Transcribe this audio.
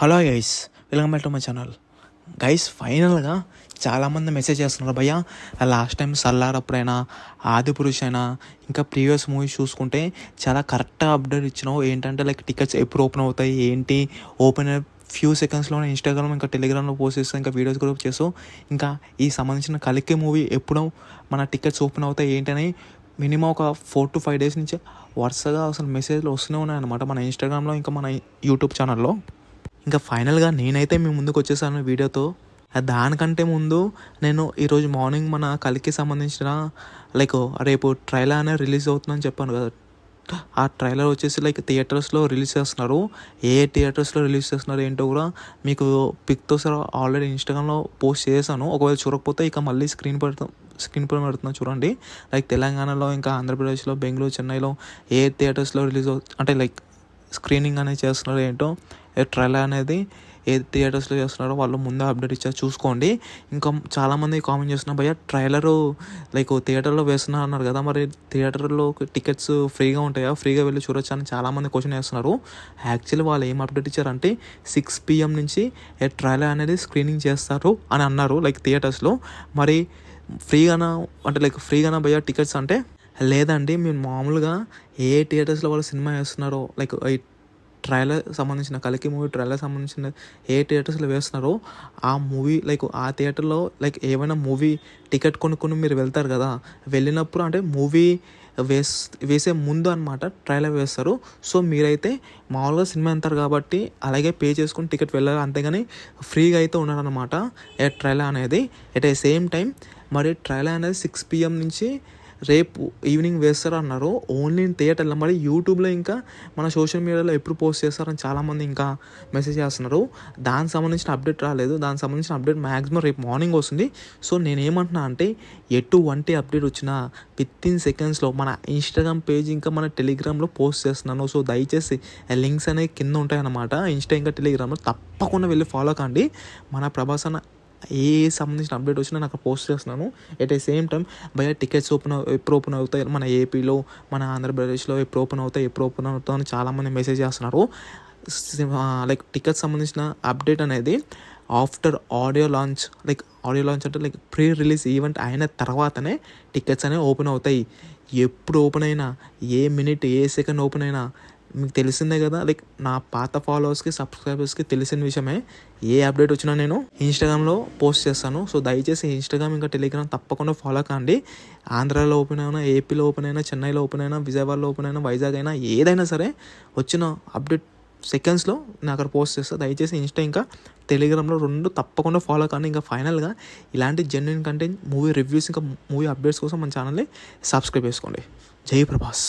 Hello guys, welcome back to my channel. Guys, ఫైనల్గా చాలామంది message చేస్తున్నారు భయ్య, లాస్ట్ టైం సల్లార్ అప్పుడైనా, ఆదిపురుష్ అయినా, ఇంకా ప్రీవియస్ మూవీస్ చూసుకుంటే చాలా కరెక్ట్గా అప్డేట్ ఇచ్చినావు. ఏంటంటే లైక్ టికెట్స్ ఎప్పుడు ఓపెన్ అవుతాయి ఏంటి, ఓపెన్ ఫ్యూ సెకండ్స్లోనే ఇన్స్టాగ్రామ్ ఇంకా టెలిగ్రామ్లో పోస్ట్ చేస్తాం, ఇంకా వీడియోస్ కూడా చేస్తావు. ఇంకా ఈ సంబంధించిన కలికే మూవీ ఎప్పుడు మన టికెట్స్ ఓపెన్ అవుతాయి ఏంటని మినిమం ఒక 4 to 5 days నుంచి వరుసగా అసలు మెసేజ్లు వస్తూనే ఉన్నాయన్నమాట మన ఇన్స్టాగ్రామ్లో ఇంకా మన యూట్యూబ్ ఛానల్లో. ఇంకా ఫైనల్గా నేనైతే మీ ముందుకు వచ్చేసాను వీడియోతో. దానికంటే ముందు నేను ఈరోజు మార్నింగ్ మన కలికి సంబంధించిన లైక్ రేపు ట్రైలర్ అనేది రిలీజ్ అవుతుందని చెప్పాను కదా. ఆ ట్రైలర్ వచ్చేసి లైక్ థియేటర్స్లో రిలీజ్ చేస్తున్నారు. ఏ థియేటర్స్లో రిలీజ్ చేస్తున్నారు ఏంటో కూడా మీకు పిక్తో సార్ ఆల్రెడీ ఇన్స్టాగ్రామ్లో పోస్ట్ చేశాను. ఒకవేళ చూడకపోతే ఇక మళ్ళీ స్క్రీన్ పైన పెడుతున్నా చూడండి. లైక్ తెలంగాణలో, ఇంకా ఆంధ్రప్రదేశ్లో, బెంగళూరు, చెన్నైలో ఏ థియేటర్స్లో రిలీజ్ అంటే లైక్ స్క్రీనింగ్ అనేది చేస్తున్నారు ఏంటో, ట్రైలర్ అనేది ఏ థియేటర్స్లో చేస్తున్నారో వాళ్ళు ముందే అప్డేట్ ఇచ్చారు, చూసుకోండి. ఇంకా చాలామంది కామెంట్ చేస్తున్నారు భయ్య ట్రైలరు లైక్ థియేటర్లో వేస్తున్నారు అన్నారు కదా, మరి థియేటర్లో టికెట్స్ ఫ్రీగా ఉంటాయా, ఫ్రీగా వెళ్ళి చూడొచ్చు అని చాలామంది క్వశ్చన్ చేస్తున్నారు. యాక్చువల్లీ వాళ్ళు ఏం అప్డేట్ ఇచ్చారంటే 6 PM నుంచి ట్రైలర్ అనేది స్క్రీనింగ్ చేస్తారు అని అన్నారు లైక్ థియేటర్స్లో. మరి ఫ్రీగానా భయ్య టికెట్స్ అంటే, లేదండి మీరు మామూలుగా ఏ థియేటర్స్లో వాళ్ళు సినిమా వేస్తున్నారో లైక్ ట్రైలర్ సంబంధించిన కలికి మూవీ ట్రైలర్ సంబంధించిన ఏ థియేటర్స్లో వేస్తున్నారో ఆ మూవీ లైక్ ఆ థియేటర్లో లైక్ ఏమైనా మూవీ టికెట్ కొనుక్కొని మీరు వెళ్తారు కదా, వెళ్ళినప్పుడు అంటే మూవీ వేసే ముందు అనమాట ట్రైలర్ వేస్తారు. సో మీరైతే మామూలుగా సినిమా వెళ్తారు కాబట్టి అలాగే పే చేసుకుని టికెట్ వెళ్ళాలి, అంతేగాని ఫ్రీగా అయితే ఉన్నారనమాట ట్రైలర్ అనేది. ఎట్ ఏ సేమ్ టైం మరి ట్రైలర్ అనేది 6 PM నుంచి రేపు ఈవినింగ్ వేస్తారు అన్నారు. ఓన్లీ థియేటర్లో, మరి యూట్యూబ్లో ఇంకా మన సోషల్ మీడియాలో ఎప్పుడు పోస్ట్ చేస్తారని చాలామంది ఇంకా మెసేజ్ చేస్తున్నారు. దానికి సంబంధించిన అప్డేట్ రాలేదు. దానికి సంబంధించిన అప్డేట్ మ్యాక్సిమం రేపు మార్నింగ్ వస్తుంది. సో నేనేమంటున్నా అంటే ఎటువంటి అప్డేట్ వచ్చినా within secondsలో మన ఇన్స్టాగ్రామ్ పేజ్ ఇంకా మన టెలిగ్రామ్లో పోస్ట్ చేస్తున్నాను. సో దయచేసి లింక్స్ అనేవి కింద ఉంటాయన్నమాట. ఇన్స్టా ఇంకా టెలిగ్రామ్లో తప్పకుండా వెళ్ళి ఫాలో కండి. మన ప్రభాస్ అన్న ఏ సంబంధించిన అప్డేట్ వచ్చినా నాకు పోస్ట్ చేస్తున్నాను. ఎట్ ఏ సేమ్ టైం భయ టికెట్స్ ఎప్పుడు ఓపెన్ అవుతాయి మన ఏపీలో, మన ఆంధ్రప్రదేశ్లో ఎప్పుడు ఓపెన్ అవుతాయి అని చాలామంది మెసేజ్ చేస్తున్నారు. లైక్ టికెట్స్ సంబంధించిన అప్డేట్ అనేది ఆఫ్టర్ ఆడియో లాంచ్ అంటే లైక్ ప్రీ రిలీజ్ ఈవెంట్ అయిన తర్వాతనే టికెట్స్ అనేవి ఓపెన్ అవుతాయి. ఎప్పుడు ఓపెన్ అయినా, a minute A second open అయినా మీకు తెలిసిందే కదా. లైక్ నా పాత ఫాలోవర్స్కి, సబ్స్క్రైబర్స్కి తెలిసిన విషయమే. ఏ అప్డేట్ వచ్చినా నేను ఇన్స్టాగ్రామ్లో పోస్ట్ చేస్తాను. సో దయచేసి ఇన్స్టాగ్రామ్ ఇంకా టెలిగ్రామ్ తప్పకుండా ఫాలో కండి. ఆంధ్రాలో ఓపెన్ అయినా, ఏపీలో ఓపెన్ అయినా, చెన్నైలో ఓపెన్ అయినా, విజయవాడలో ఓపెన్ అయినా, వైజాగ్ అయినా, ఏదైనా సరే వచ్చిన అప్డేట్ సెకండ్స్లో నేను అక్కడ పోస్ట్ చేస్తాను. దయచేసి ఇన్స్టా ఇంకా టెలిగ్రామ్లో 2 తప్పకుండా ఫాలో కానీ. ఇంకా ఫైనల్గా ఇలాంటి జెన్యున్ కంటెంట్, మూవీ రివ్యూస్, ఇంకా మూవీ అప్డేట్స్ కోసం మన ఛానల్ని సబ్స్క్రైబ్ చేసుకోండి. జై ప్రభాస్.